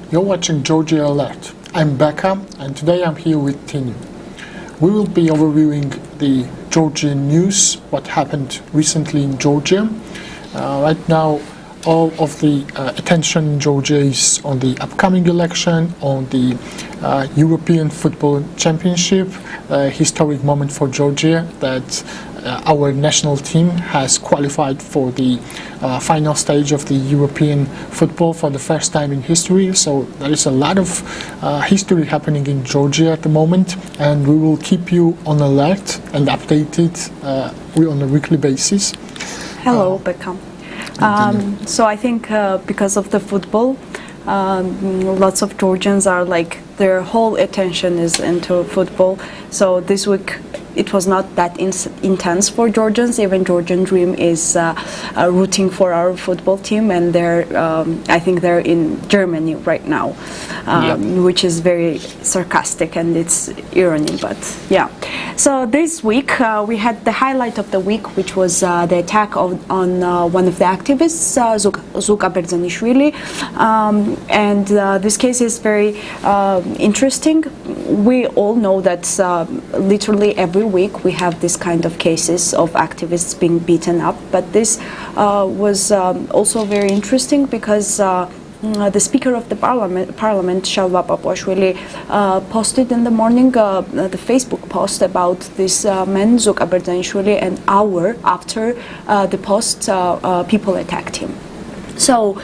You're watching Georgia Alert. I'm Becca, and today I'm here with Tinu. We will be overviewing the Georgian news, what happened recently in Georgia. Right now, all of the attention in Georgia is on the upcoming election, on the European Football Championship, a historic moment for Georgia that our national team has qualified for the final stage of the European football for the first time in history. So there is a lot of history happening in Georgia at the moment, and we will keep you on alert and updated on a weekly basis. Hello, Becca. So I think because of the football, lots of Georgians are like, their whole attention is into football. So this week it was not that intense for Georgians. Even Georgian Dream is rooting for our football team, and I think they're in Germany right now, which is very sarcastic and it's irony, but yeah. So this week we had the highlight of the week, which was the attack on one of the activists, Zuka Berzanishvili, and this case is very interesting. We all know that literally every week we have this kind of cases of activists being beaten up, but this was also very interesting because the Speaker of the Parliament, Shalva Papuashvili, posted in the morning the Facebook post about this man, Zuka Berzanishvili, an hour after the post, people attacked him. So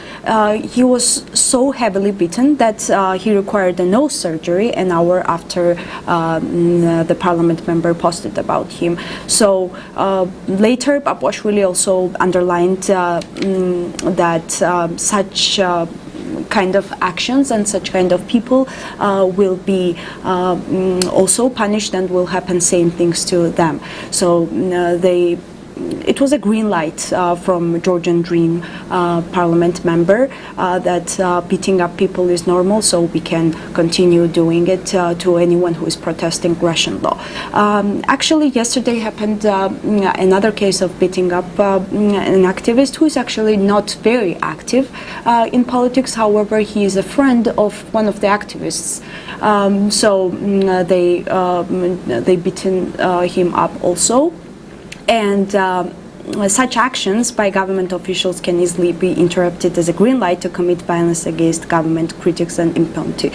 he was so heavily beaten that he required a nose surgery an hour after the parliament member posted about him. So later Papuashvili also underlined that such kind of actions and such kind of people will be also punished, and will happen same things to them. So it was a green light from Georgian Dream parliament member that beating up people is normal, so we can continue doing it to anyone who is protesting Russian law. Actually, yesterday happened another case of beating up an activist who is actually not very active in politics. However, he is a friend of one of the activists. So they beaten him up also. And such actions by government officials can easily be interpreted as a green light to commit violence against government critics and impunity.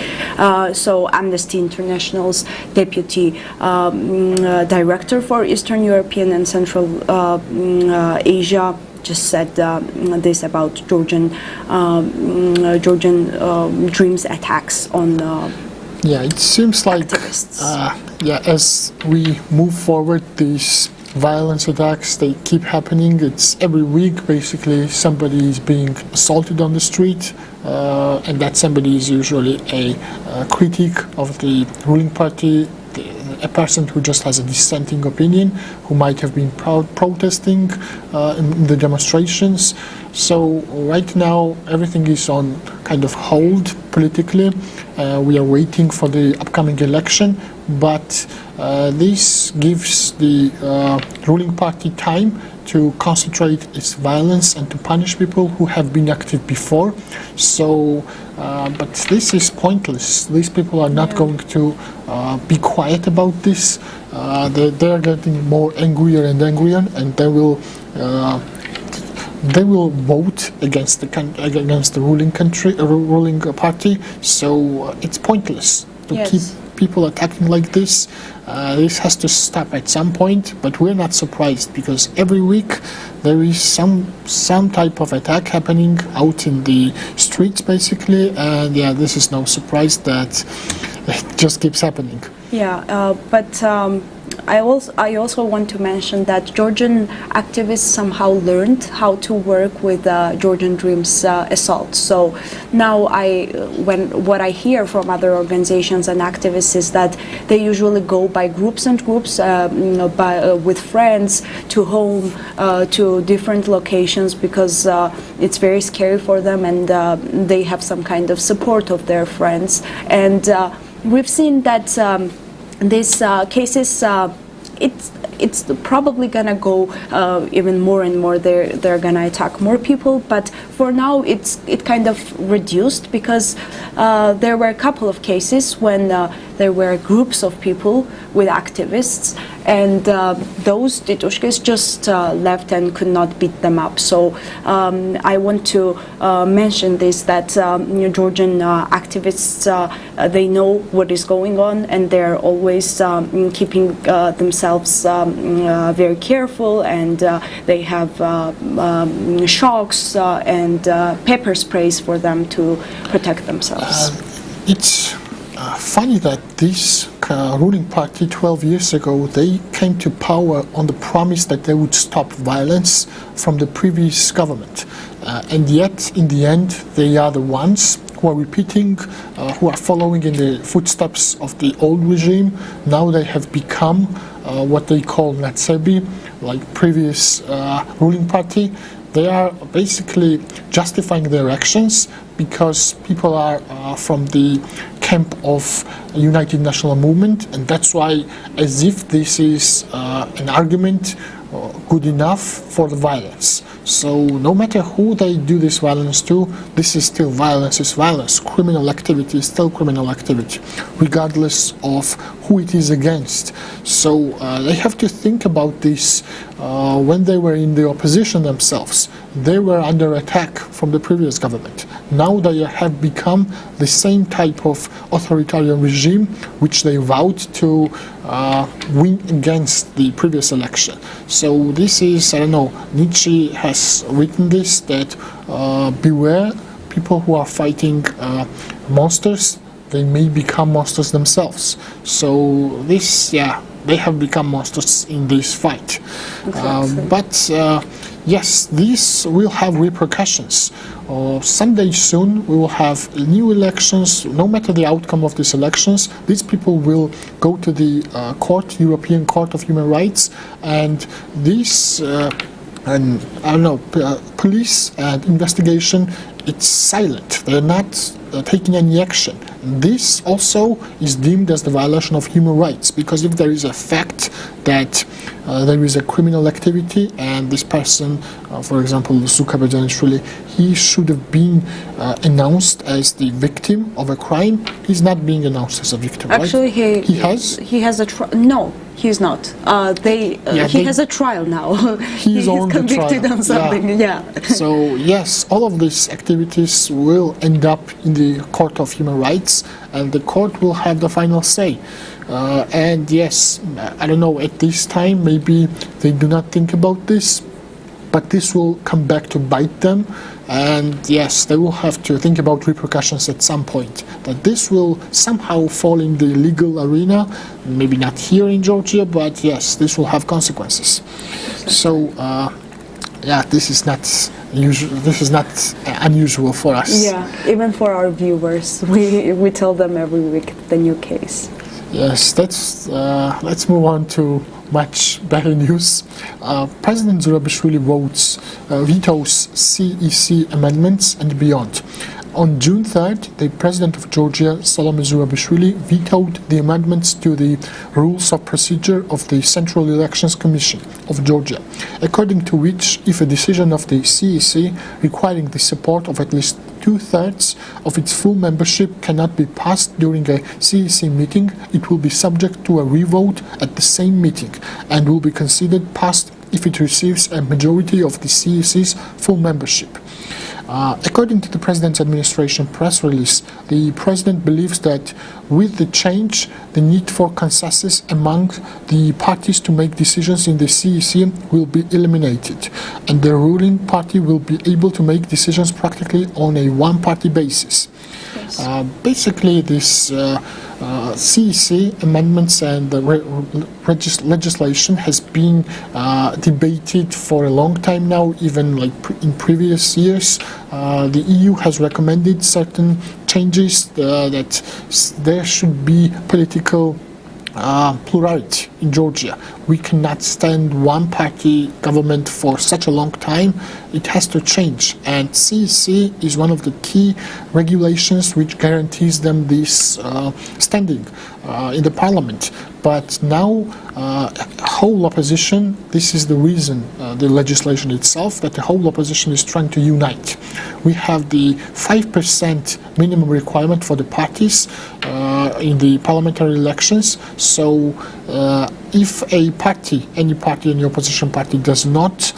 So Amnesty International's deputy director for Eastern European and Central Asia just said this about Georgian Dream's attacks on it seems like as we move forward, these violence attacks, they keep happening. It's every week basically somebody is being assaulted on the street, and that somebody is usually a critic of the ruling party, a person who just has a dissenting opinion, who might have been protesting in the demonstrations. So right now everything is on kind of hold politically. We are waiting for the upcoming election, but this gives the ruling party time to concentrate its violence and to punish people who have been active before. So, but this is pointless. These people are not going to be quiet about this. They are getting more angrier and angrier, and they will vote against the ruling party. So it's pointless to keep people attacking like this. This has to stop at some point, but we're not surprised because every week there is some type of attack happening out in the streets basically, and this is no surprise that it just keeps happening. But I also want to mention that Georgian activists somehow learned how to work with Georgian Dream's assault. So now what I hear from other organizations and activists is that they usually go by groups and groups, with friends to home, to different locations, because it's very scary for them, and they have some kind of support of their friends. And we've seen that these cases, it's probably gonna go even more and more. They're gonna attack more people, but for now it kind of reduced because there were a couple of cases when there were groups of people with activists, and those titushkes just left and could not beat them up. So I want to mention this, that Georgian activists, they know what is going on, and they're always keeping themselves very careful, and they have shocks and pepper sprays for them to protect themselves. It's funny that this ruling party 12 years ago, they came to power on the promise that they would stop violence from the previous government. And yet, in the end, they are the ones who are repeating, who are following in the footsteps of the old regime. Now they have become what they call Natsebi, like previous ruling party. They are basically justifying their actions because people are from the camp of United National Movement, and that's why, as if this is an argument good enough for the violence. So no matter who they do this violence to, this is still violence, is violence. Criminal activity is still criminal activity, regardless of who it is against. So they have to think about this when they were in the opposition themselves. They were under attack from the previous government. Now they have become the same type of authoritarian regime which they vowed to win against the previous election. So this is, I don't know, Nietzsche has written this, that beware people who are fighting monsters, they may become monsters themselves. So this, yeah, they have become monsters in this fight. But yes, this will have repercussions. Someday soon we will have new elections. No matter the outcome of these elections, these people will go to the court, European Court of Human Rights, and this, and I don't know, police and investigation, it's silent. They're not taking any action. This also is deemed as the violation of human rights, because if there is a fact that there is a criminal activity and this person, for example, Zukabejanishvili, he should have been announced as the victim of a crime. He's not being announced as a victim. Actually, right? he has a no. He's not. He has a trial now. He's on convicted the trial. on something. Yeah. So yes, all of these activities will end up in the Court of Human Rights, and the court will have the final say. And yes, I don't know, at this time maybe they do not think about this, but this will come back to bite them. And yes, they will have to think about repercussions at some point, that this will somehow fall in the legal arena, maybe not here in Georgia, but yes, this will have consequences. So yeah, this is not usual. This is not unusual for us. Yeah, even for our viewers, we tell them every week the new case. Yes, let's move on to much better news. President Zurabishvili vetoes CEC amendments and beyond. On June 3rd, the President of Georgia, Salome Zurabishvili, vetoed the amendments to the Rules of Procedure of the Central Elections Commission of Georgia, according to which, if a decision of the CEC requiring the support of at least 2/3 of its full membership cannot be passed during a CEC meeting, it will be subject to a revote at the same meeting and will be considered passed if it receives a majority of the CEC's full membership. According to the President's administration press release, the President believes that with the change, the need for consensus among the parties to make decisions in the CEC will be eliminated, and the ruling party will be able to make decisions practically on a one-party basis. Yes. Basically, this CEC amendments and the legislation has been debated for a long time now, even like in previous years. The EU has recommended certain changes, that there should be political plurality in Georgia. We cannot stand one-party government for such a long time. It has to change, and CEC is one of the key regulations which guarantees them this standing in the parliament. But now, whole opposition, this is the reason, the legislation itself, that the whole opposition is trying to unite. We have the 5% minimum requirement for the parties in the parliamentary elections. So if a party, any opposition party does not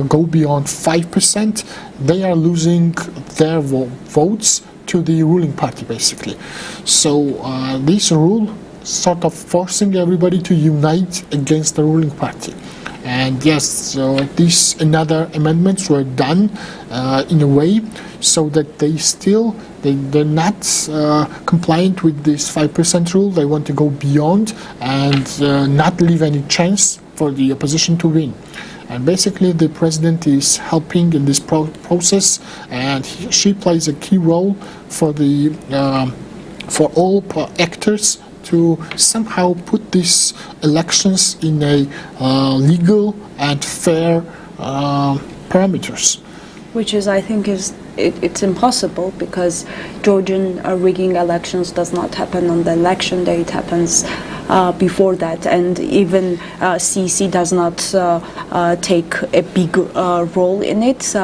go beyond 5%, they are losing their votes to the ruling party, basically. So this rule sort of forcing everybody to unite against the ruling party. And yes, so these and other amendments were done in a way so that they're not compliant with this 5% rule. They want to go beyond and not leave any chance for the opposition to win. And basically the president is helping in this process, and she plays a key role for the for all actors to somehow put these elections in a legal and fair parameters. Which is, I think, it's impossible, because Georgian rigging elections does not happen on the election day. It happens before that, and even CEC does not take a big role in it.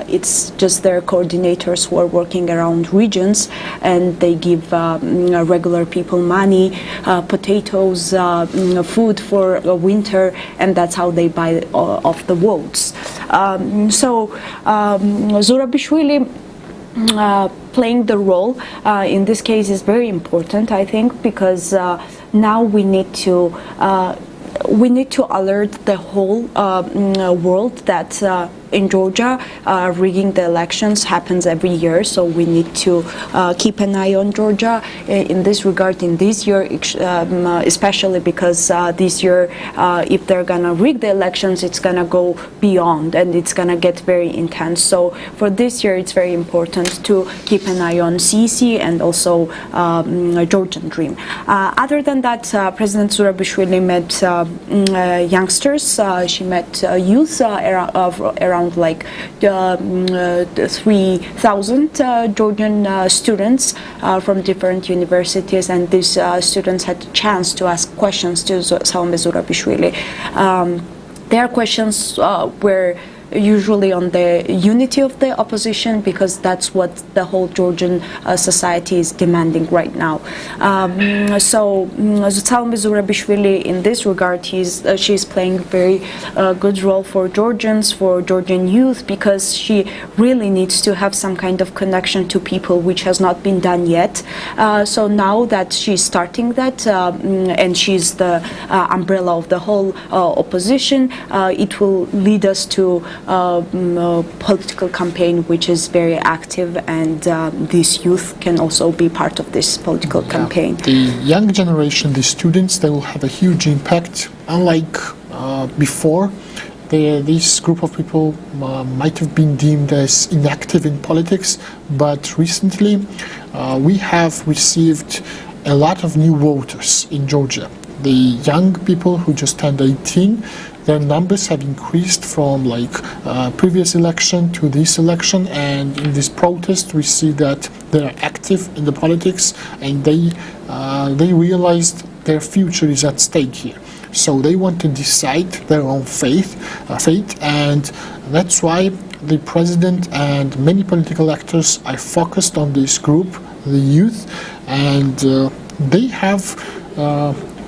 It's just their coordinators who are working around regions, and they give regular people money, potatoes, food for winter, and that's how they buy off the votes. So Zurabishvili playing the role in this case is very important, I think, because now we need to alert the whole world that in Georgia, rigging the elections happens every year, so we need to keep an eye on Georgia in this regard in this year, especially because this year, if they're gonna rig the elections, it's gonna go beyond and it's gonna get very intense. So for this year, it's very important to keep an eye on CEC and also Georgian Dream. Other than that, President Zurabishvili met youngsters. She met youth around like 3,000 Georgian students from different universities, and these students had a chance to ask questions to Salome Zurabishvili. Their questions were usually on the unity of the opposition, because that's what the whole Georgian society is demanding right now. So Salome Zurabishvili, in this regard, she's playing a very good role for Georgians, for Georgian youth, because she really needs to have some kind of connection to people, which has not been done yet. So now that she's starting that, and she's the umbrella of the whole opposition, it will lead us to political campaign which is very active, and this youth can also be part of this political campaign. The young generation, the students, they will have a huge impact. Unlike before, this group of people might have been deemed as inactive in politics, but recently we have received a lot of new voters in Georgia. The young people who just turned 18, their numbers have increased from previous election to this election, and in this protest we see that they are active in the politics, and they realized their future is at stake here. So they want to decide their own fate, and that's why the president and many political actors are focused on this group, the youth, and they have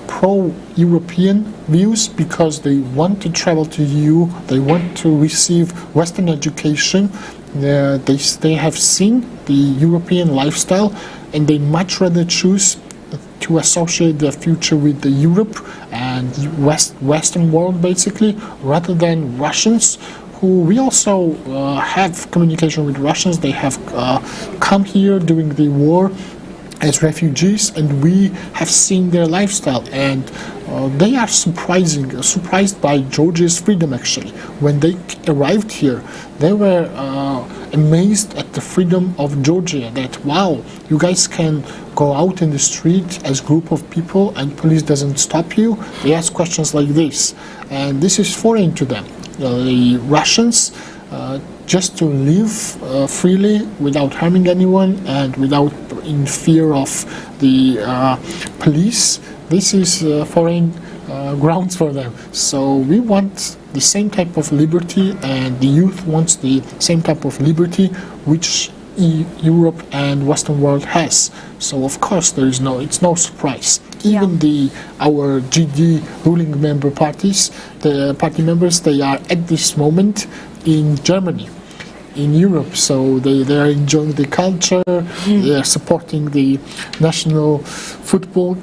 pro-European views, because they want to travel to EU, they want to receive Western education, they have seen the European lifestyle, and they much rather choose to associate their future with the Europe and Western world, basically, rather than Russians, who we also have communication with Russians. They have come here during the war, as refugees, and we have seen their lifestyle, and they are surprised by Georgia's freedom. Actually, when they arrived here, they were amazed at the freedom of Georgia, that wow, you guys can go out in the street as group of people and police doesn't stop you. They ask questions like this, and this is foreign to them. The Russians just to live freely without harming anyone and without in fear of the police. This is foreign grounds for them. So we want the same type of liberty, and the youth wants the same type of liberty which Europe and Western world has. So of course it's no surprise. Even our GD ruling member parties, the party members, they are at this moment in Germany, in Europe, so they are enjoying the culture, they are supporting the national football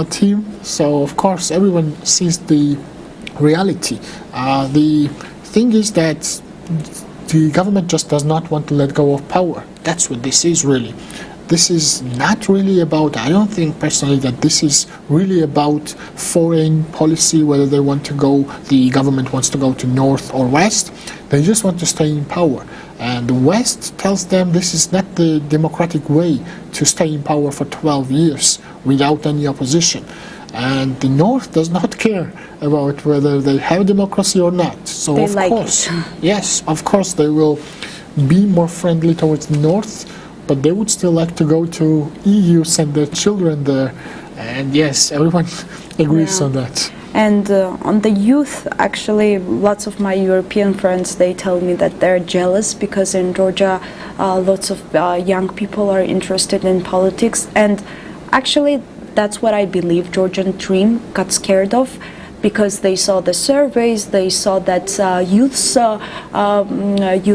team, so of course everyone sees the reality. The thing is that the government just does not want to let go of power. That's what this is really. This is not really about, I don't think personally that this is really about foreign policy, whether they want to go, the government wants to go to north or west. They just want to stay in power. And the West tells them this is not the democratic way to stay in power for 12 years without any opposition. And the North does not care about whether they have democracy or not. So they of like course, it. yes, of course they will be more friendly towards the North, but they would still like to go to EU, send their children there. And yes, everyone agrees on that. And on the youth, actually, lots of my European friends, they tell me that they're jealous because in Georgia, lots of young people are interested in politics. And actually, that's what I believe Georgian Dream got scared of, because they saw the surveys, they saw that youth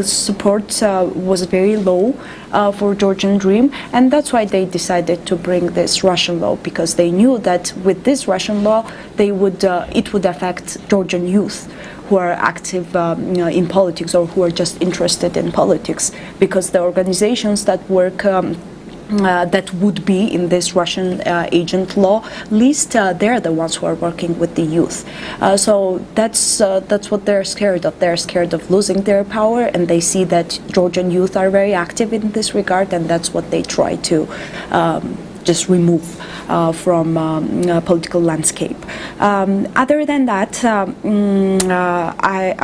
support was very low for Georgian Dream, and that's why they decided to bring this Russian law, because they knew that with this Russian law, it would affect Georgian youth who are active in politics or who are just interested in politics, because the organizations that work that would be in this Russian agent law list, they're the ones who are working with the youth. So that's what they're scared of. They're scared of losing their power, and they see that Georgian youth are very active in this regard, and that's what they try to just remove from political landscape. Other than that, I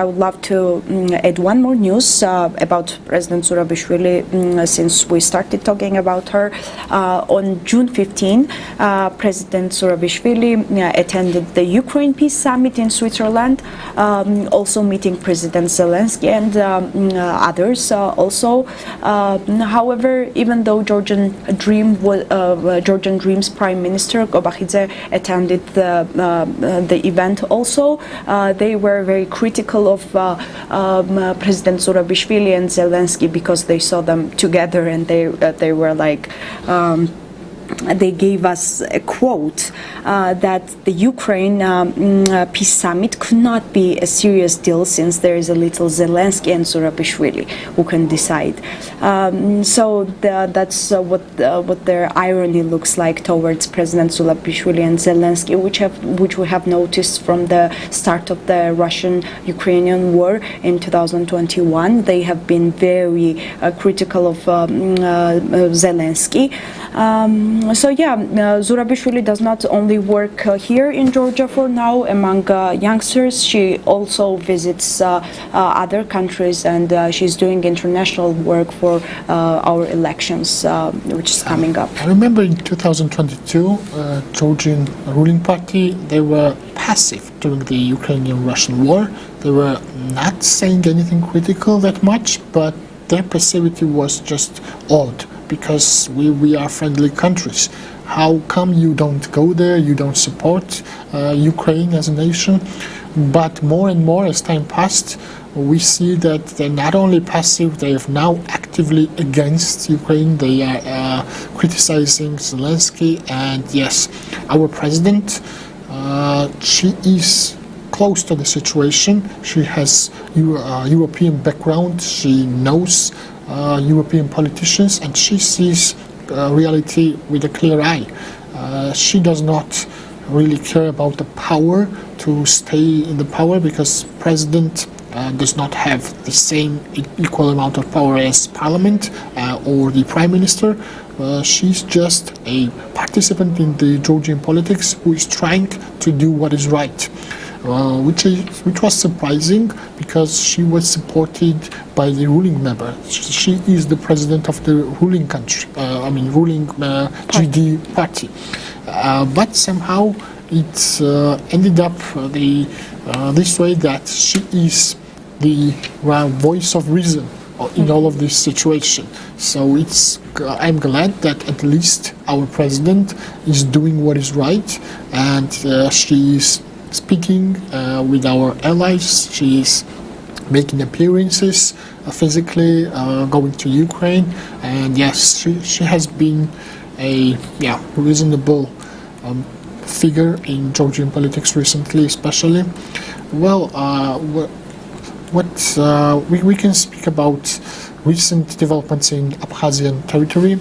would love to add one more news about President Zurabishvili, since we started talking about her. On June 15, President Zurabishvili attended the Ukraine Peace Summit in Switzerland, also meeting President Zelensky and others also. However, even though Georgian Dream's Prime Minister Gobachidze attended the event also, they were very critical of President Zurabishvili and Zelensky, because they saw them together, and they were like, they gave us a quote that the Ukraine Peace Summit could not be a serious deal since there is a little Zelensky and Zurabishvili who can decide. So that's what their irony looks like towards President Zurabishvili and Zelensky, which we have noticed from the start of the Russian-Ukrainian war in 2021. They have been very critical of Zelensky. So yeah, Zurabishvili does not only work here in Georgia for now among youngsters. She also visits other countries, and she's doing international work for our elections, which is coming up. I remember in 2022, Georgian ruling party, they were passive during the Ukrainian-Russian war. They were not saying anything critical that much, but their passivity was just odd, because we are friendly countries. How come you don't go there, you don't support Ukraine as a nation? But more and more as time passed, we see that they're not only passive, they are now actively against Ukraine. They are criticizing Zelensky, and yes, our president, she is close to the situation. She has European background, she knows European politicians, and she sees reality with a clear eye. She does not really care about the power to stay in the power, because president does not have the same equal amount of power as parliament or the prime minister. She's just a participant in the Georgian politics who is trying to do what is right. Which was surprising, because she was supported by the ruling member. She is the president of the ruling country, ruling GD party. But somehow it ended up this way, that she is the voice of reason in all of this situation. So I'm glad that at least our president is doing what is right, and she is speaking with our allies. She is making appearances physically, going to Ukraine, and yes, she has been a reasonable figure in Georgian politics recently, especially. Well, we can speak about recent developments in Abkhazian territory,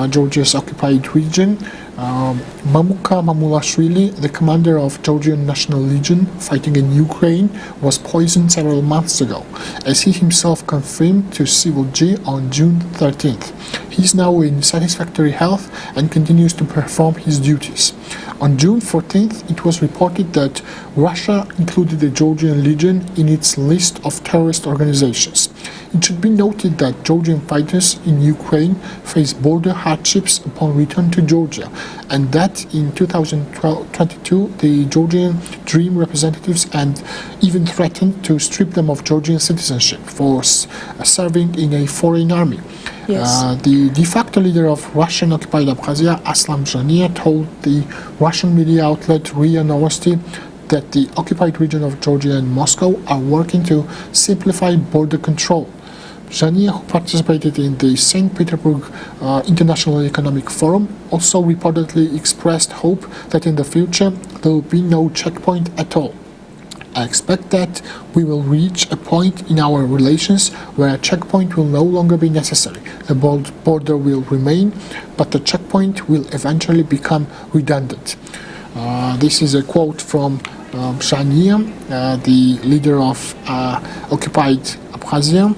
Georgia's occupied region. Mamuka Mamulashvili, the commander of Georgian National Legion fighting in Ukraine, was poisoned several months ago, as he himself confirmed to Civil G on June 13th. He is now in satisfactory health and continues to perform his duties. On June 14th, it was reported that Russia included the Georgian Legion in its list of terrorist organizations. It should be noted that Georgian fighters in Ukraine face border hardships upon return to Georgia, and that in 2022 the Georgian Dream representatives and even threatened to strip them of Georgian citizenship for serving in a foreign army. Yes. The de facto leader of Russian-occupied Abkhazia, Aslam Zhania, told the Russian media outlet RIA Novosti that the occupied region of Georgia and Moscow are working to simplify border control. Zhania, who participated in the St. Petersburg International Economic Forum, also reportedly expressed hope that in the future there will be no checkpoint at all. I expect that we will reach a point in our relations where a checkpoint will no longer be necessary. The border will remain, but the checkpoint will eventually become redundant. This is a quote from Zhania, the leader of occupied Abkhazia.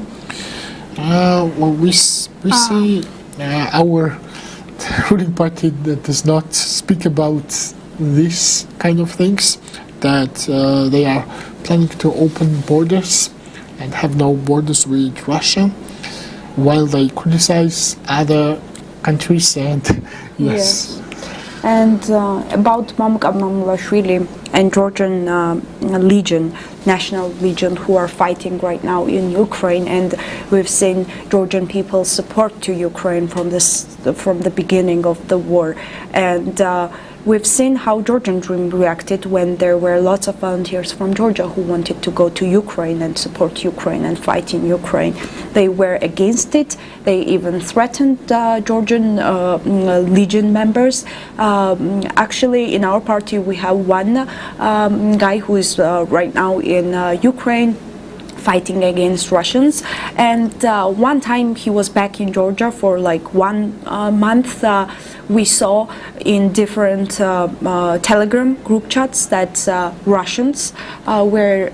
We see our ruling party that does not speak about these kind of things, that they are planning to open borders and have no borders with Russia, while they criticize other countries. And yes. And about Mamuka Mamulashvili and Georgian Legion, National Legion, who are fighting right now in Ukraine, and we've seen Georgian people's support to Ukraine from the beginning of the war, and we've seen how Georgian Dream reacted when there were lots of volunteers from Georgia who wanted to go to Ukraine and support Ukraine and fight in Ukraine. They were against it. They even threatened Georgian Legion members. Actually, in our party, we have one guy who is right now in Ukraine fighting against Russians, and one time he was back in Georgia for like 1 month. We saw in different Telegram group chats that Russians were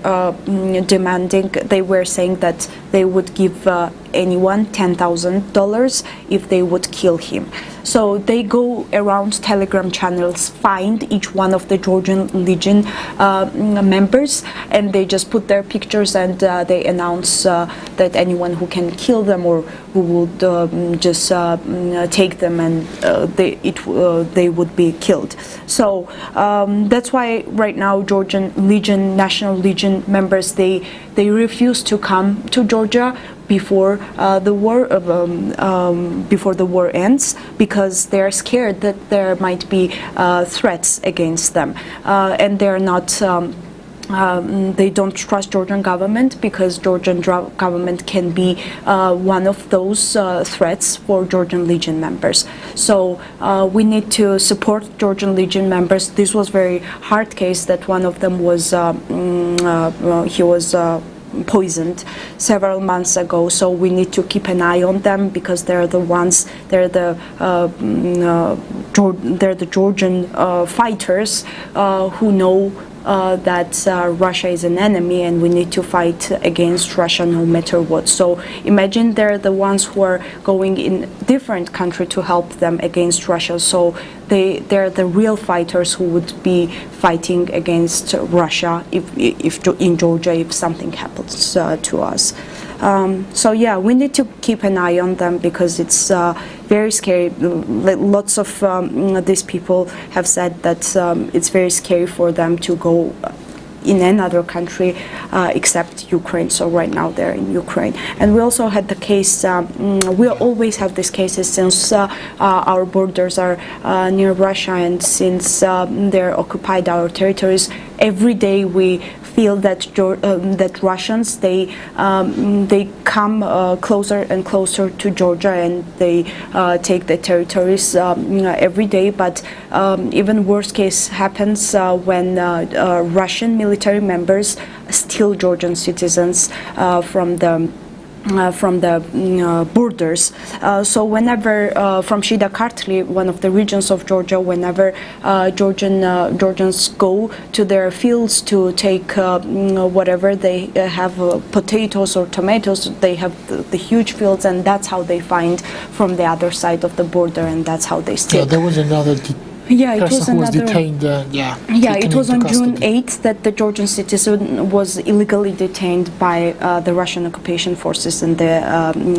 demanding, they were saying that they would give anyone $10,000 if they would kill him. So they go around Telegram channels, find each one of the Georgian Legion members, and they just put their pictures, and they announce that anyone who can kill them or who would just take them, and they would be killed. So that's why right now Georgian Legion, National Legion members, they refuse to come to Georgia before the war ends, because they're scared that there might be threats against them, and they're not. They don't trust Georgian government, because Georgian government can be one of those threats for Georgian Legion members. So we need to support Georgian Legion members. This was very hard case that one of them was he was poisoned several months ago. So we need to keep an eye on them, because they're the Georgian fighters who know that Russia is an enemy, and we need to fight against Russia no matter what. So imagine they're the ones who are going in different country to help them against Russia. So they're the real fighters who would be fighting against Russia if in Georgia, if something happens to us. So yeah, we need to keep an eye on them, because it's very scary. Lots of these people have said that it's very scary for them to go in another country except Ukraine. So right now they're in Ukraine. And we also had the case, we always have these cases since our borders are near Russia, and since they're occupied our territories. Every day we feel that that Russians they come closer and closer to Georgia, and they take the territories every day. But even worse case happens when Russian military members steal Georgian citizens from the borders. So whenever from Shida Kartli, one of the regions of Georgia, whenever Georgians go to their fields to take whatever they have, potatoes or tomatoes, they have the huge fields, and that's how they find from the other side of the border, and that's how they steal. Yeah, there was another person who was detained. It was on June 8th that the Georgian citizen was illegally detained by the Russian occupation forces in the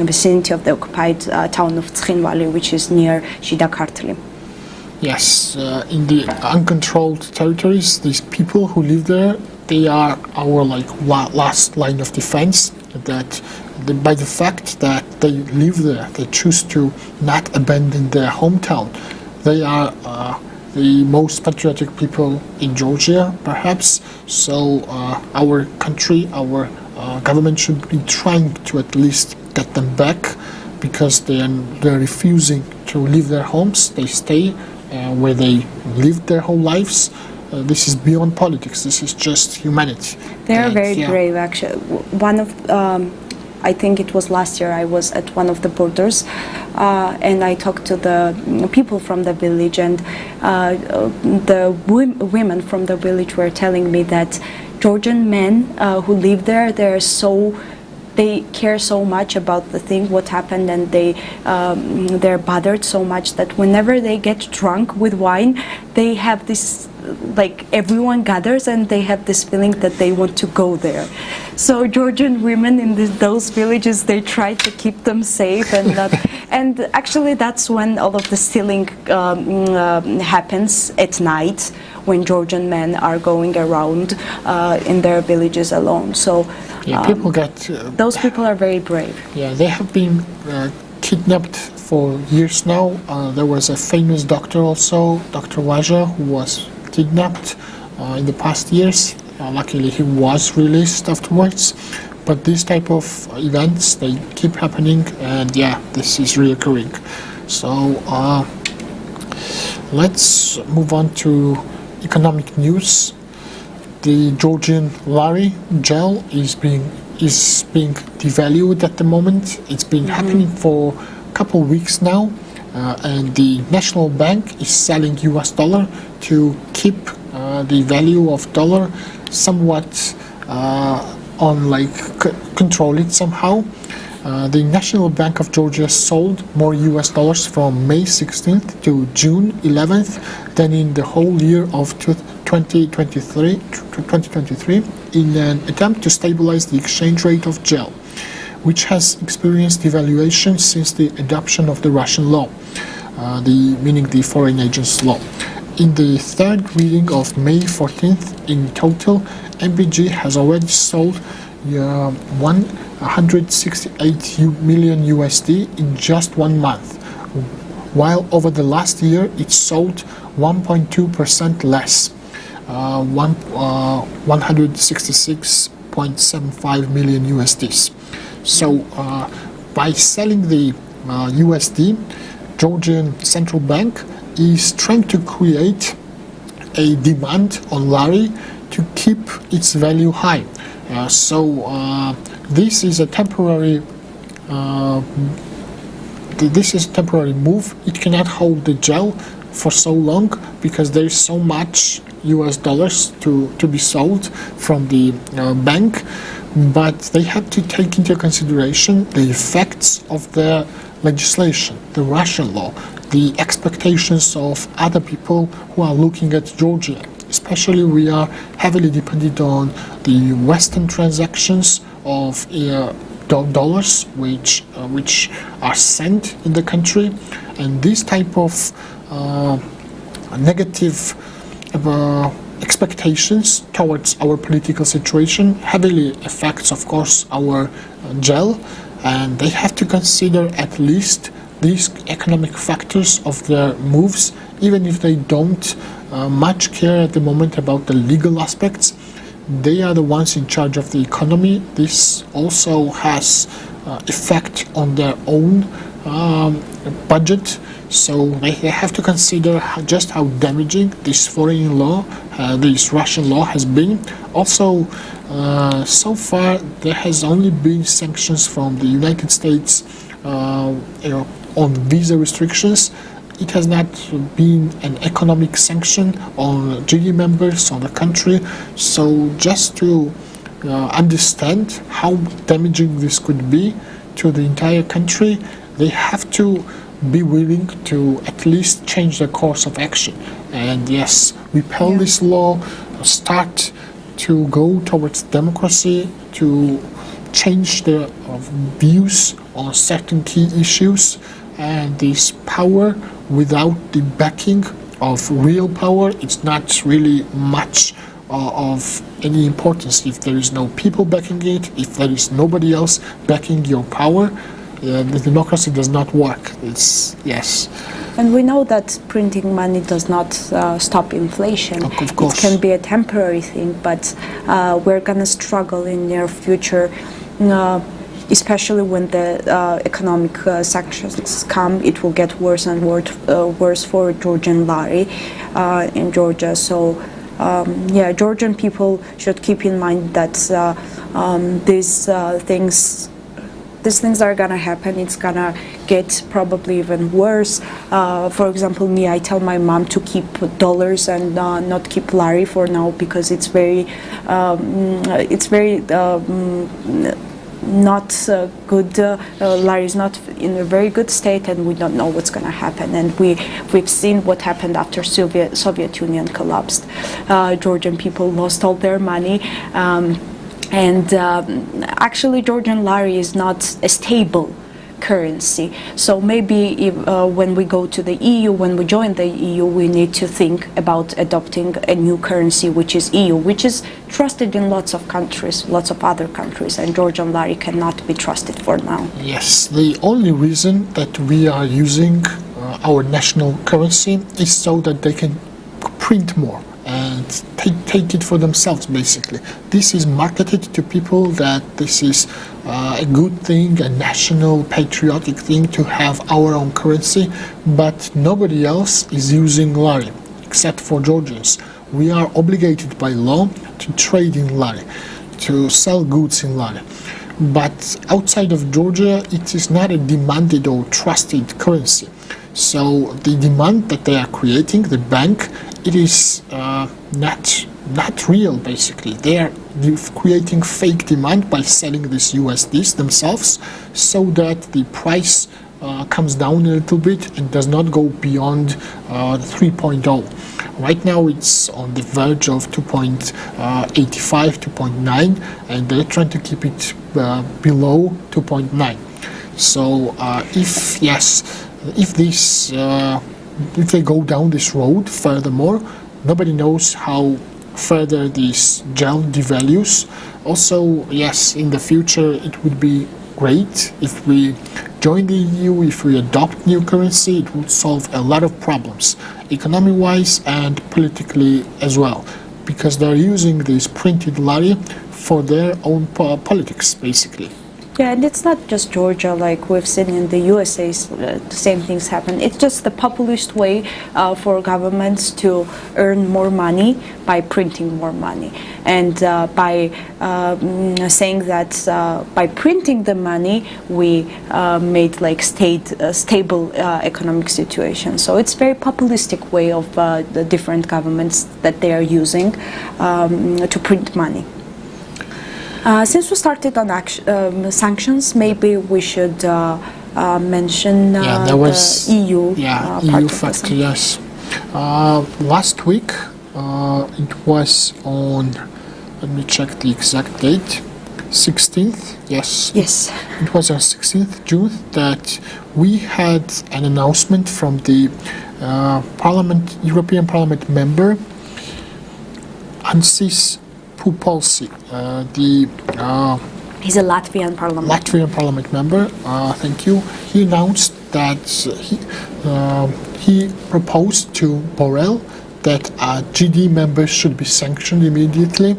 vicinity of the occupied town of Tskhinvali, which is near Shida Kartli. Yes, in the uncontrolled territories, these people who live there, they are our last line of defense. That by the fact that they live there, they choose to not abandon their hometown. They are the most patriotic people in Georgia, perhaps. So our country, our government should be trying to at least get them back, because they're refusing to leave their homes. They stay where they lived their whole lives. This is beyond politics. This is just humanity. They are very brave, actually. One of I think it was last year, I was at one of the borders and I talked to the people from the village, and the women from the village were telling me that Georgian men who live there, they care so much about the thing, what happened, and they're bothered so much that whenever they get drunk with wine, they have this, like, everyone gathers and they have this feeling that they want to go there. So Georgian women in those villages, they try to keep them safe, and and actually that's when all of the stealing happens at night, when Georgian men are going around in their villages alone. So people get those people are very brave. Yeah, they have been kidnapped for years now. There was a famous doctor also, Dr. Waja, who was kidnapped in the past years. Luckily, he was released afterwards. But these type of events, they keep happening, and yeah, this is reoccurring. So let's move on to economic news. The Georgian lari gel is being devalued at the moment. It's been happening for a couple of weeks now, and the National Bank is selling US dollar to keep the value of dollar somewhat control it somehow. The National Bank of Georgia sold more US dollars from May 16th to June 11th than in the whole year of 2023 in an attempt to stabilize the exchange rate of GEL, which has experienced devaluation since the adoption of the Russian law, meaning the foreign agents law. In the third reading of May 14th, in total, MBG has already sold 168 million USD in just 1 month, while over the last year it sold 1.2% less, 166.75 million USDs. So by selling the USD, Georgian Central Bank is trying to create a demand on lari to keep its value high. This is a temporary. This is a temporary move. It cannot hold the gel for so long because there is so much US dollars to be sold from the bank, but they have to take into consideration the effects of the legislation, the Russian law, the expectations of other people who are looking at Georgia. Especially we are heavily dependent on the Western transactions of dollars which are sent in the country, and this type of negative expectations towards our political situation heavily affects, of course, our gel, and they have to consider at least these economic factors of their moves, even if they don't much care at the moment about the legal aspects. They are the ones in charge of the economy. This also has effect on their own budget, so they have to consider just how damaging this foreign law, this Russian law has been. Also, so far there has only been sanctions from the United States on visa restrictions. It has not been an economic sanction on GD members on the country. So just to understand how damaging this could be to the entire country, they have to be willing to at least change the course of action. And yes, repeal this law, start to go towards democracy, to change their views on certain key issues, and this power without the backing of real power, it's not really much of any importance. If there is no people backing it, if there is nobody else backing your power, the democracy does not work. Yes. And we know that printing money does not stop inflation. Of course. It can be a temporary thing, but we're going to struggle in near future, especially when the economic sanctions come. It will get worse and worse for Georgian lari in Georgia. So Georgian people should keep in mind that these things are gonna happen. It's gonna get probably even worse. For example, me, I tell my mom to keep dollars and not keep lari for now, because it's very not good. Lari is not in a very good state, and we don't know what's going to happen. And we've seen what happened after Soviet Union collapsed. Georgian people lost all their money. Actually, Georgian lari is not a stable currency. So maybe if, when we go to the EU, when we join the EU, we need to think about adopting a new currency, which is EU, which is trusted in lots of countries, lots of other countries, and Georgian lari cannot be trusted for now. Yes, the only reason that we are using our national currency is so that they can print more and take it for themselves, basically. This is marketed to people that this is a good thing, a national patriotic thing to have our own currency, but nobody else is using lari except for Georgians. We are obligated by law to trade in lari, to sell goods in lari. But outside of Georgia, it is not a demanded or trusted currency. So the demand that they are creating, the bank, it is not real, basically. They are creating fake demand by selling these USDs themselves, so that the price comes down a little bit and does not go beyond 3.0. Right now it's on the verge of 2.85, 2.9, and they're trying to keep it below 2.9. So if they go down this road furthermore, nobody knows how further this gel devalues. Also, yes, in the future it would be great if we join the EU, if we adopt new currency. It would solve a lot of problems, economy-wise and politically as well, because they're using this printed lari for their own politics, basically. Yeah, and it's not just Georgia, like we've seen in the USA, the same things happen. It's just the populist way for governments to earn more money by printing more money. And by saying that by printing the money, we made like stable economic situation. So it's very populistic way of the different governments that they are using to print money. Since we started on sanctions, maybe we should mention there was, the EU. EU factor, yes. Last week, it was on, let me check the exact date, 16th, yes. Yes. It was on 16th June that we had an announcement from the European Parliament member, Ansis Pupolsi, He's a Latvian parliament member. Thank you. He announced that he proposed to Borrell that GD members should be sanctioned immediately.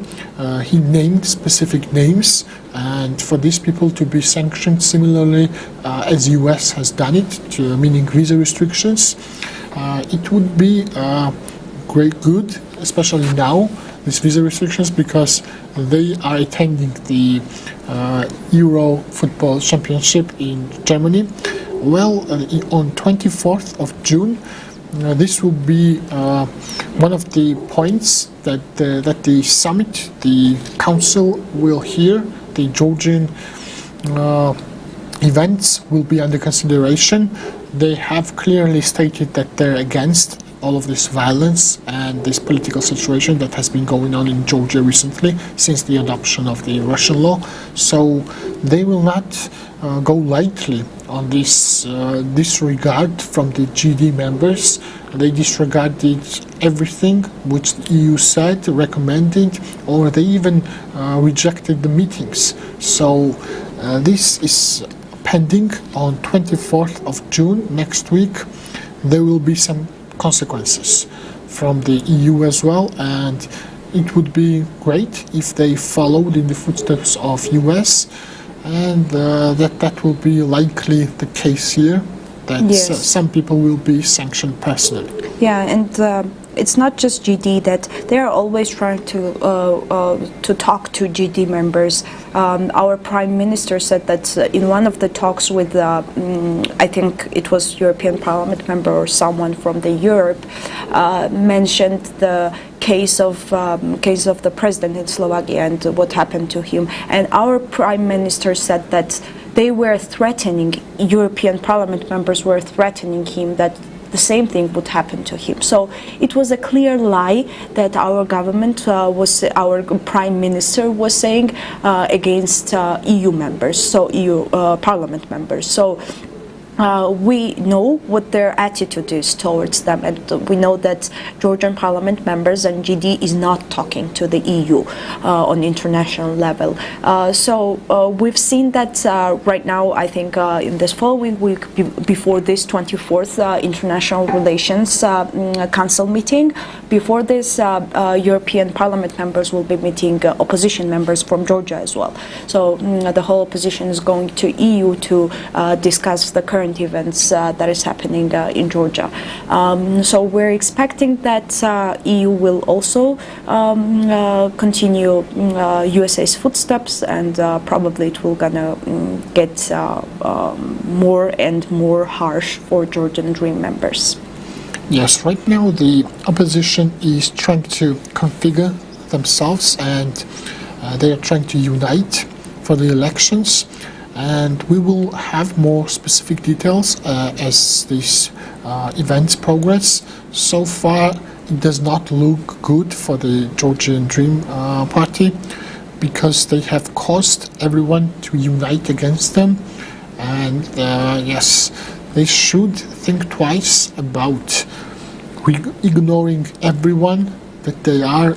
He named specific names, and for these people to be sanctioned similarly as US has done it, meaning visa restrictions. It would be good, especially now, these visa restrictions, because they are attending the Euro Football Championship in Germany. Well, on 24th of June, this will be one of the points that the summit, the council will hear. The Georgian events will be under consideration. They have clearly stated that they're against all of this violence and this political situation that has been going on in Georgia recently since the adoption of the Russian law. So they will not go lightly on this disregard from the GD members. They disregarded everything which the EU said, recommended, or they even rejected the meetings. So this is pending on 24th of June next week. There will be some consequences from the EU as well, and it would be great if they followed in the footsteps of US, and that will be likely the case here, that some people will be sanctioned personally. Yeah, and it's not just GD that they are always trying to talk to GD members. Our Prime Minister said that in one of the talks with, I think it was European Parliament member or someone from the Europe, mentioned the case of the president in Slovakia and what happened to him. And our Prime Minister said that they were threatening, European Parliament members were threatening him that the same thing would happen to him. So it was a clear lie that our government our Prime Minister was saying against EU members, so EU Parliament members. So we know what their attitude is towards them, and we know that Georgian Parliament members and GD is not talking to the EU on international level. So we've seen that right now, I think in this following week before this 24th International Relations Council meeting, before this European Parliament members will be meeting opposition members from Georgia as well. So the whole opposition is going to EU to discuss the current events that is happening in Georgia. So we're expecting that EU will also continue USA's footsteps, and probably it will gonna get more and more harsh for Georgian Dream members. Yes, right now the opposition is trying to configure themselves, and they are trying to unite for the elections. And we will have more specific details as these events progress. So far, it does not look good for the Georgian Dream Party, because they have caused everyone to unite against them. And yes, they should think twice about ignoring everyone, that they are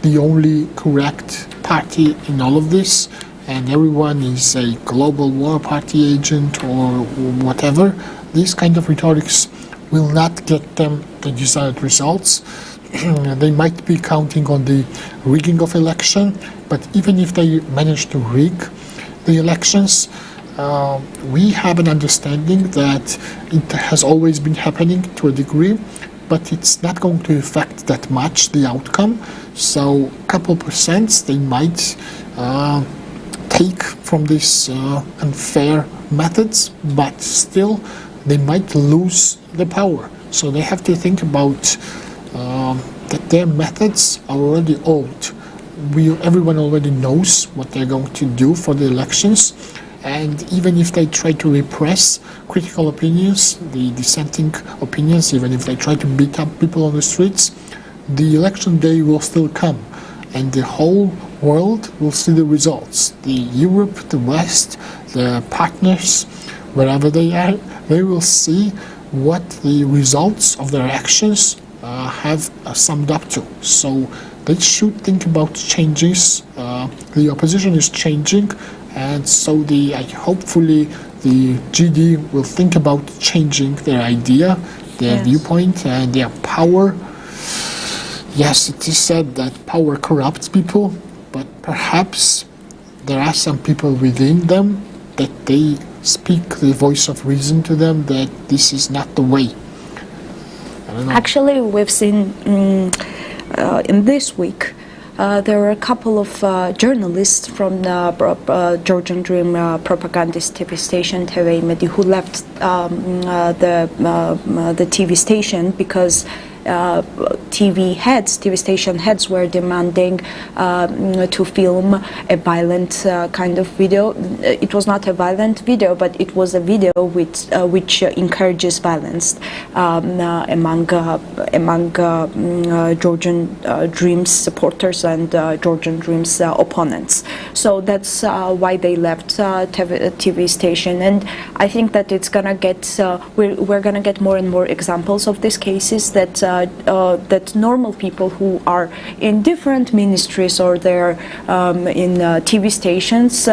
the only correct party in all of this, and everyone is a global war party agent or whatever. These kind of rhetorics will not get them the desired results. They might be counting on the rigging of election, but even if they manage to rig, the elections. We have an understanding that it has always been happening to a degree, but it's not going to affect that much the outcome. So a couple percent they might take from these unfair methods, but still they might lose the power. So they have to think about that their methods are already old. Everyone already knows what they're going to do for the elections, and even if they try to repress critical opinions, the dissenting opinions, even if they try to beat up people on the streets, the election day will still come, and the whole world will see the results. The Europe, the West, the partners, wherever they are, they will see what the results of their actions have summed up to. So they should think about changes. The opposition is changing, and so hopefully the GD will think about changing their idea, their viewpoint, and their power. Yes, it is said that power corrupts people, but perhaps there are some people within them that they speak the voice of reason to them that this is not the way. I don't know. Actually, we've seen in this week there were a couple of journalists from the Georgian Dream propagandist TV station TV Medi who left the TV station because TV station heads were demanding to film a violent kind of video. It was not a violent video, but it was a video which encourages violence among Georgian Dream's supporters and Georgian Dream's opponents. So that's why they left TV station, and I think that it's gonna get we're gonna get more and more examples of these cases that normal people who are in different ministries or they're in TV stations,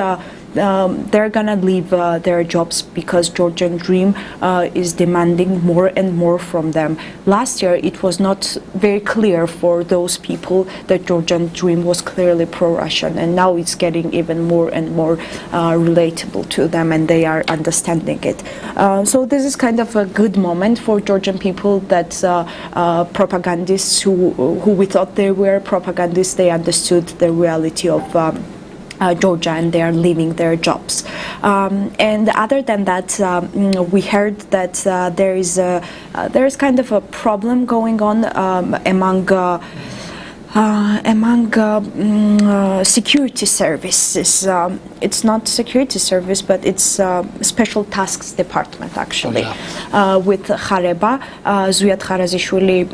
they're gonna leave their jobs because Georgian Dream is demanding more and more from them. Last year it was not very clear for those people that Georgian Dream was clearly pro-Russian, and now it's getting even more and more relatable to them, and they are understanding it. So this is kind of a good moment for Georgian people that propagandists who we thought they were propagandists, they understood the reality of Georgia, and they are leaving their jobs. And other than that, we heard that there is kind of a problem going on among security services. It's not security service, but it's special tasks department actually. With Khareba, Zuyat Kharazishvili,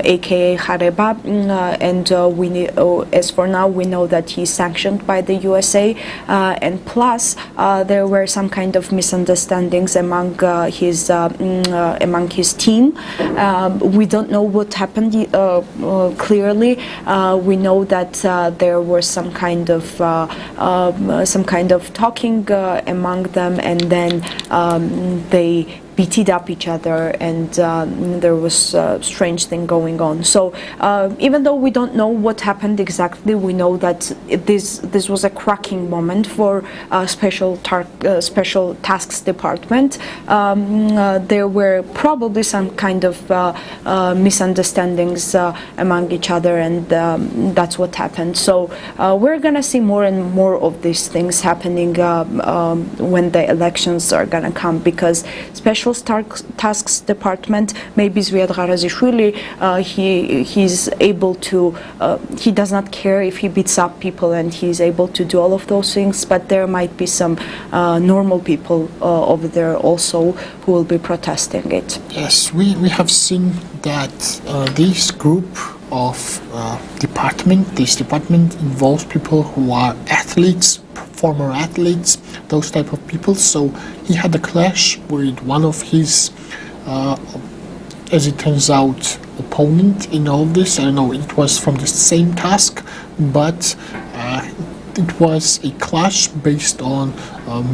aka Khareba, and as for now we know that he's sanctioned by the USA, and plus there were some kind of misunderstandings among his team. We don't know what happened clearly. We know that there was some kind of talking among them, and then they beated up each other, and there was a strange thing going on. So even though we don't know what happened exactly, we know that this was a cracking moment for special tasks department. There were probably some kind of misunderstandings among each other, and that's what happened. So we're gonna see more and more of these things happening when the elections are gonna come, because special tasks department, maybe Zviad Gharazishvili, he's able to, he does not care if he beats up people, and he's able to do all of those things, but there might be some normal people over there also who will be protesting it. Yes, we have seen that this group of this department involves people who are athletes, former athletes, those type of people. So he had a clash with one of his, as it turns out, opponent in all of this. I don't know, it was from the same task, but it was a clash based on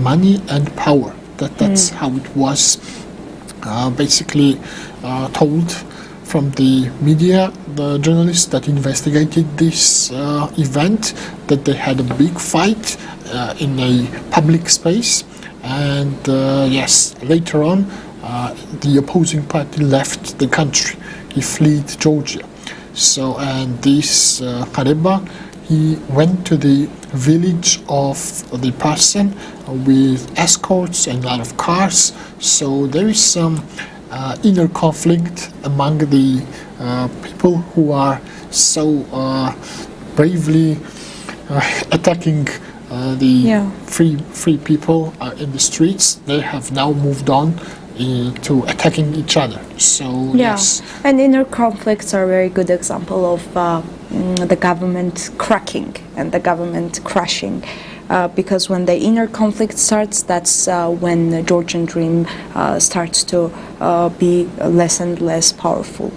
money and power. That's how it was basically told from the media, the journalists that investigated this event, that they had a big fight in a public space. And yes, later on, the opposing party left the country. He fled Georgia. So, and this Kareba, he went to the village of the person with escorts and a lot of cars. So there is some inner conflict among the people who are so bravely attacking the free people in the streets. They have now moved on to attacking each other. So yes. And inner conflicts are a very good example of the government cracking and the government crashing. Because when the inner conflict starts, that's when the Georgian dream starts to be less and less powerful,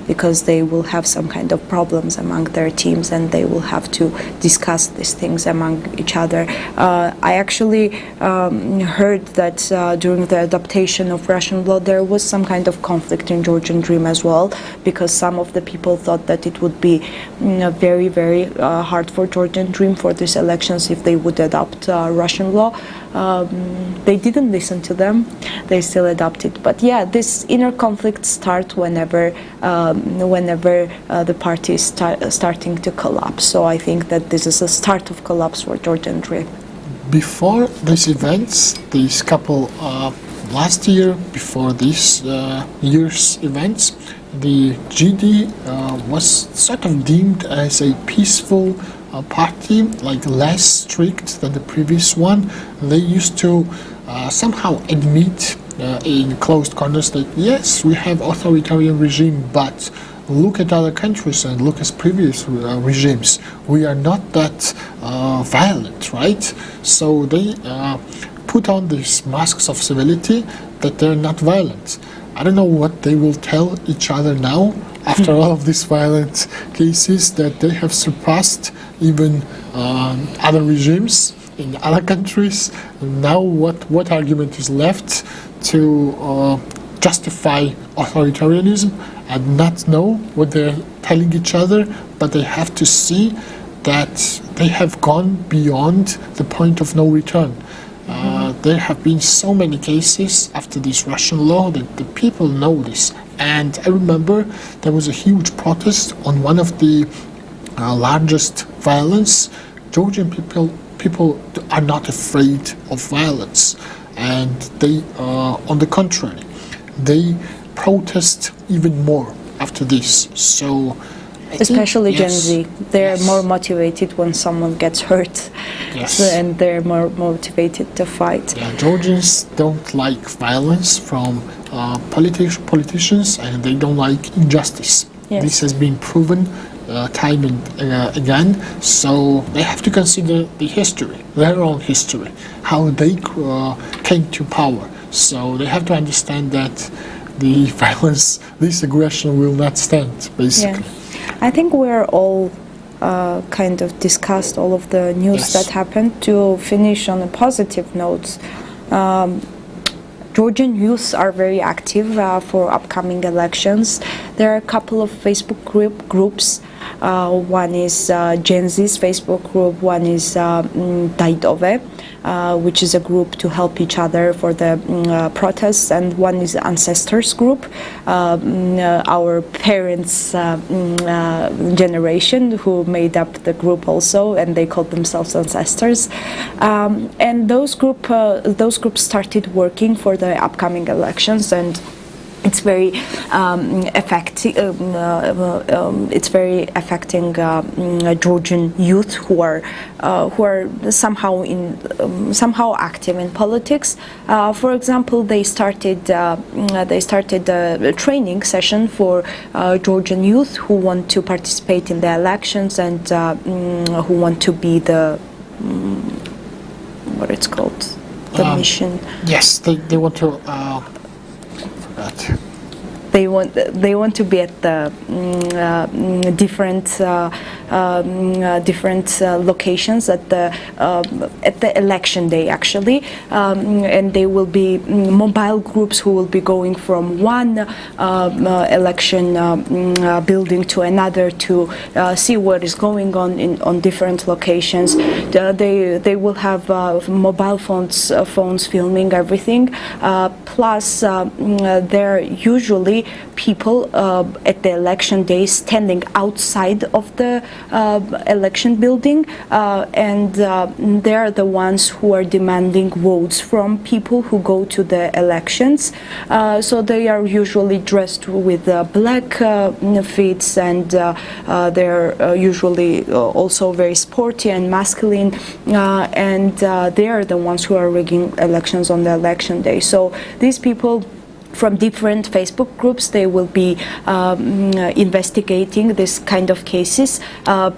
because they will have some kind of problems among their teams and they will have to discuss these things among each other. I actually heard that during the adaptation of Russian law there was some kind of conflict in Georgian dream as well, because some of the people thought that it would be very, very hard for Georgian dream for these elections if they would adopt Russian law. They didn't listen to them. They still adopted. But yeah, this inner conflict starts whenever the party is starting to collapse. So I think that this is a start of collapse for Georgian dream. Before these events, these couple last year, before this year's events, the GD was sort of deemed as a peaceful party, like less strict than the previous one. They used to somehow admit in closed corners that yes, we have authoritarian regime, but look at other countries and look at previous regimes. We are not that violent, right? So they put on these masks of civility that they're not violent. I don't know what they will tell each other now after all of these violent cases, that they have surpassed even other regimes in other countries. Now what argument is left to justify authoritarianism and not know what they're telling each other, but they have to see that they have gone beyond the point of no return. There have been so many cases after this Russian law that the people know this. And I remember there was a huge protest on one of the largest violence. Georgian people are not afraid of violence, and they, on the contrary, they protest even more after this. So, especially Gen Z, they're more motivated when someone gets hurt, and they're more motivated to fight. Yeah, Georgians don't like violence from politicians, and they don't like injustice. Yes. This has been proven time and again. So they have to consider the history, their own history, how they came to power. So they have to understand that the violence, this aggression will not stand, basically. Yeah. I think we're all kind of discussed all of the news that happened. To finish on a positive note, Georgian youths are very active for upcoming elections. There are a couple of Facebook groups. One is Gen Z's Facebook group, one is Daidove, which is a group to help each other for the protests, and one is Ancestors group, our parents' generation, who made up the group also, and they called themselves Ancestors. And those groups started working for the upcoming elections, and it's very affecting. It's very affecting Georgian youth who are somehow active in politics. For example, they started a training session for Georgian youth who want to participate in the elections and who want to be the what it's called, the mission. Yes, they want to. they want to be at the different locations at the election day, actually, and they will be mobile groups who will be going from one election building to another to see what is going on different locations. They will have mobile phones filming everything. Plus, there are usually people at the election day standing outside of the election building, and they are the ones who are demanding votes from people who go to the elections. So they are usually dressed with black fits, and they're usually also very sporty and masculine, and they are the ones who are rigging elections on the election day. So these people from different Facebook groups, they will be investigating this kind of cases.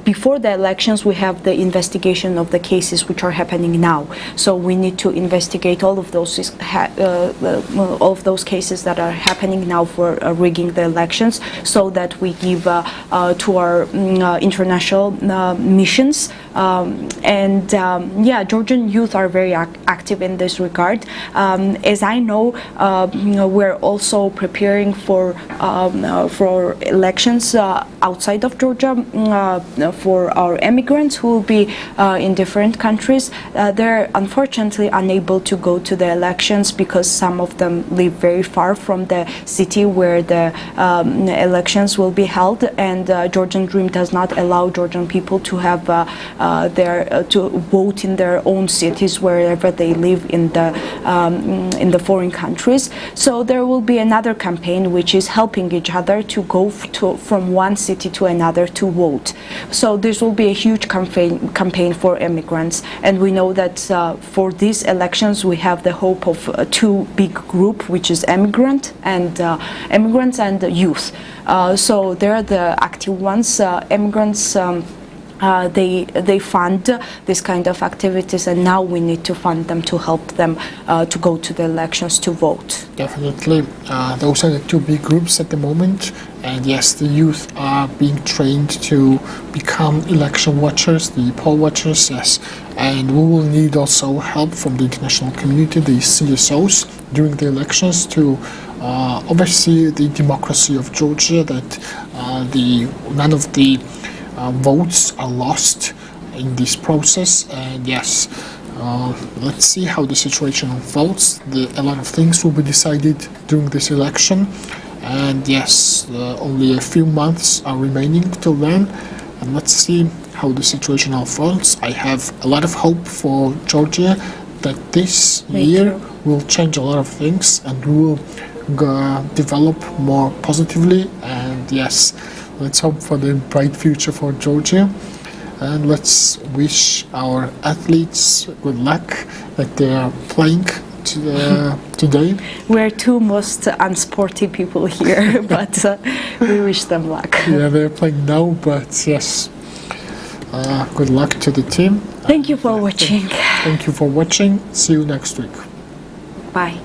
Before the elections, we have the investigation of the cases which are happening now. So we need to investigate all of those cases that are happening now for rigging the elections, so that we give to our international missions. Georgian youth are very active in this regard. As I know, we're also preparing for elections outside of Georgia for our immigrants who will be in different countries. They're unfortunately unable to go to the elections because some of them live very far from the city where the elections will be held, and Georgian Dream does not allow Georgian people to have to vote in their own cities wherever they live in the foreign countries. So there will be another campaign which is helping each other to go from one city to another to vote. So this will be a huge campaign for immigrants, and we know that for these elections we have the hope of two big groups, which is immigrants and youth. So they're the active ones. Immigrants. They fund this kind of activities, and now we need to fund them to help them to go to the elections to vote. Definitely. Those are the two big groups at the moment. And yes, the youth are being trained to become election watchers, the poll watchers, yes. And we will need also help from the international community, the CSOs, during the elections to oversee the democracy of Georgia, that none of the votes are lost in this process. And yes, let's see how the situation unfolds. A lot of things will be decided during this election, and yes, only a few months are remaining till then, and let's see how the situation unfolds. I have a lot of hope for Georgia that this year will change a lot of things, and we will develop more positively. And yes, let's hope for the bright future for Georgia, and let's wish our athletes good luck that they are playing today. We're two most unsporty people here, but we wish them luck. Yeah, they're playing now, but yes, good luck to the team. Thank you for watching. Thank you for watching. See you next week. Bye.